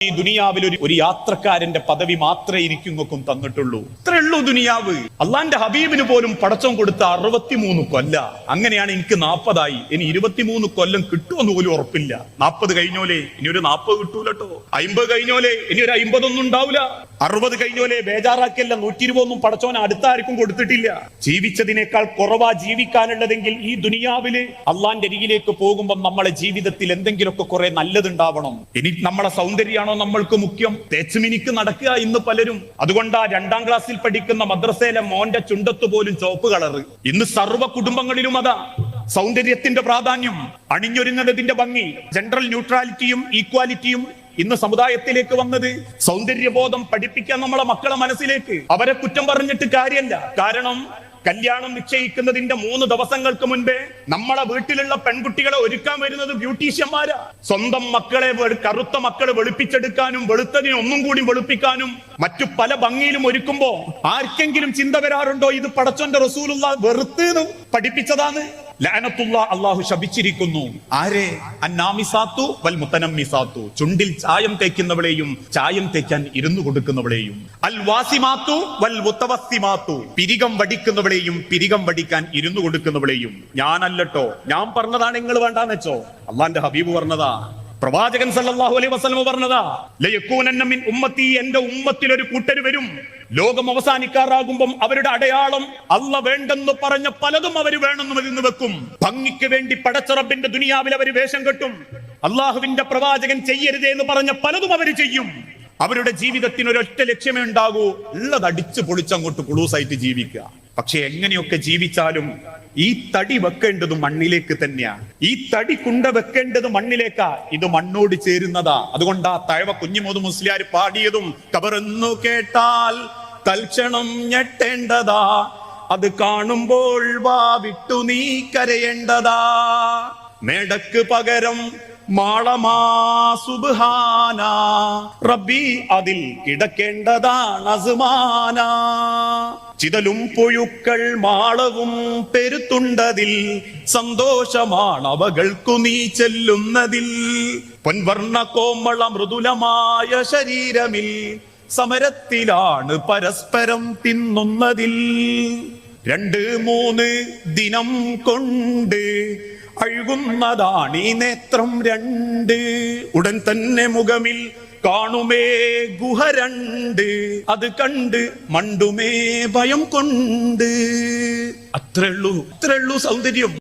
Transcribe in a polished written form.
ഈ ദുനിയാവിൽ ഒരു യാത്രക്കാരന്റെ പദവി മാത്രമേ ഇരിക്കും തന്നിട്ടുള്ളൂ. ഇത്രേ ഉള്ളൂ ദുനിയാവ്. അള്ളാന്റെ ഹബീബിന് പോലും പടച്ചോൻ കൊടുത്ത 63 കൊല്ല. അങ്ങനെയാണ് എനിക്ക് 40 ഇനി 23 കൊല്ലം കിട്ടുമെന്ന് പോലും ഉറപ്പില്ല. 40 കഴിഞ്ഞോലെ ഇനി ഒരു 40 കിട്ടൂലട്ടോ. 50 കഴിഞ്ഞോലെ ഇനി ഒരു 50 ഒന്നും ഉണ്ടാവില്ല. 60 കഴിഞ്ഞോലെ ബേജാറാക്കിയല്ല. 120 പടച്ചോൻ അടുത്ത ആർക്കും കൊടുത്തിട്ടില്ല. ജീവിച്ചതിനേക്കാൾ കുറവാ ജീവിക്കാനുള്ളതെങ്കിൽ ഈ ദുനിയാവില് അള്ളാന്റെ അരികിലേക്ക് പോകുമ്പോൾ നമ്മളെ ജീവിതത്തിൽ എന്തെങ്കിലുമൊക്കെ കുറെ നല്ലതുണ്ടാവണം. ഇനി നമ്മളെ സൗന്ദര്യ നമ്മൾക്ക് മുഖ്യം. തേച്ചുമിനിക്ക് നടക്കുക ഇന്ന് പലരും. അതുകൊണ്ടാ 2ാം ക്ലാസ്സിൽ പഠിക്കുന്ന മദ്രസയിലെ മോന്റെ ചുണ്ടത്ത് പോലും ചുവപ്പ് കളറ്. ഇന്ന് സർവ്വ കുടുംബങ്ങളിലും അതാ സൗന്ദര്യത്തിന്റെ പ്രാധാന്യം, അണിഞ്ഞൊരുങ്ങുന്നതിന്റെ ഭംഗി. ജനറൽ ന്യൂട്രാലിറ്റിയും ഈക്വാലിറ്റിയും ഇന്ന് സമുദായത്തിലേക്ക് വന്നത് സൗന്ദര്യബോധം പഠിപ്പിക്കാൻ നമ്മളെ മക്കളെ മനസ്സിലേക്ക്. അവരെ കുറ്റം പറഞ്ഞിട്ട് കാര്യമല്ല. കാരണം കല്യാണം നിശ്ചയിക്കുന്നതിന്റെ 3 ദിവസങ്ങൾക്ക് മുൻപേ നമ്മളെ വീട്ടിലുള്ള പെൺകുട്ടികളെ ഒരുക്കാൻ വരുന്നത് ബ്യൂട്ടീഷ്യന്മാരാ. സ്വന്തം മക്കളെ കറുത്ത മക്കളെ വെളുപ്പിച്ചെടുക്കാനും വെളുത്തതിനെ ഒന്നും കൂടി വെളുപ്പിക്കാനും മറ്റു പല ഭംഗിയിലും ഒരുക്കുമ്പോ ആർക്കെങ്കിലും ചിന്ത വരാറുണ്ടോ ഇത് പടച്ചോന്റെ റസൂലുള്ള വെറുത്ത് പഠിപ്പിച്ചതാണ്? ലഅനത്തുല്ലാ, അല്ലാഹു ശപിച്ചിരിക്കുന്നു. ആരെ? അന്നാമിസാത്തു വൽ മുതനമ്മിസാത്തു, ചുണ്ടിൽ ചായം തേക്കുന്നവളെയും ചായം തേക്കാൻ ഇരുന്നു കൊടുക്കുന്നവളെയും. അൽ വാസിമാത്തു വൽ മുതവസ്സിമാത്തു, പിരികം വടിക്കുന്നവളെയും പിരികം വടിക്കാൻ ഇരുന്നു കൊടുക്കുന്നവളെയും. ഞാനല്ലട്ടോ, ഞാൻ പറഞ്ഞതാണ്, നിങ്ങൾ വേണ്ടാന്ന് വെച്ചോ. അള്ളാന്റെ ഹബീബ് പറഞ്ഞതാ, പ്രവാചകൻ സല്ലല്ലാഹു അലൈഹി വസല്ലം പറഞ്ഞതാ, ലയകൂനന്ന മിൻ ഉമ്മത്തി, എന്റെ ഉമ്മത്തിൽ ഒരു കൂട്ടർ വരും, ലോകം അവസാനിക്കാറാകുമ്പം അവരുടെ അടയാളം അല്ല വേണ്ടെന്ന് പറഞ്ഞ പലതും അവർ വേണമെന്ന് വെക്കും. ഭംഗിക്ക് വേണ്ടി പടച്ച റബ്ബിന്റെ ദുനിയാവിൽ അവർ വേഷം കെട്ടും. അള്ളാഹുവിന്റെ പ്രവാചകൻ ചെയ്യരുതേ എന്ന് പറഞ്ഞ പലതും അവർ ചെയ്യും. അവരുടെ ജീവിതത്തിന് ഒരൊറ്റ ലക്ഷ്യമേ ഉണ്ടാകൂ, ഉള്ളത് അടിച്ചു പൊളിച്ചങ്ങോട്ട് കുളൂസായിട്ട് ജീവിക്കുക. പക്ഷെ എങ്ങനെയൊക്കെ ജീവിച്ചാലും ഈ തടി വെക്കേണ്ടത് മണ്ണിലേക്ക് തന്നെയാ. ഈ തടി കുണ്ട വെക്കേണ്ടത് മണ്ണിലേക്കാ. ഇത് മണ്ണോട് ചേരുന്നതാ. അതുകൊണ്ടാ തഴവ കുഞ്ഞിമോദ് മുസ്ലിയാർ പാടിയതും, കബറെന്നു കേട്ടാൽ തൽക്ഷണം ഞെട്ടേണ്ടതാ, അത് കാണുമ്പോൾ വാ വിട്ടു നീ കരയേണ്ടതാ, മേടക്ക് പകരം മാളമാ സുബ്ഹാന, റബ്ബി അതിൽ കിടക്കേണ്ടതാണ് അസ്മാന, ചിതലും പുഴുക്കൾ മാളവും പെരുത്തുണ്ടതിൽ, സന്തോഷമാണ് അവകൾക്കു നീ ചെല്ലുന്നതിൽ, പൊൻവർണ്ണ കോമള മൃദുലമായ ശരീരമിൽ സമരത്തിലാണ് പരസ്പരം തിന്നുന്നതിൽ, 2-3 ദിനം കൊണ്ട് അഴുകുന്നതാണ് ഈ നേത്രം 2, ഉടൻ തന്നെ മുഖമിൽ കാണുമേ ഗുഹ 2, അത് കണ്ട് മണ്ടുമേ ഭയം കൊണ്ട്. അത്രേ ഉള്ളൂ സൗന്ദര്യം.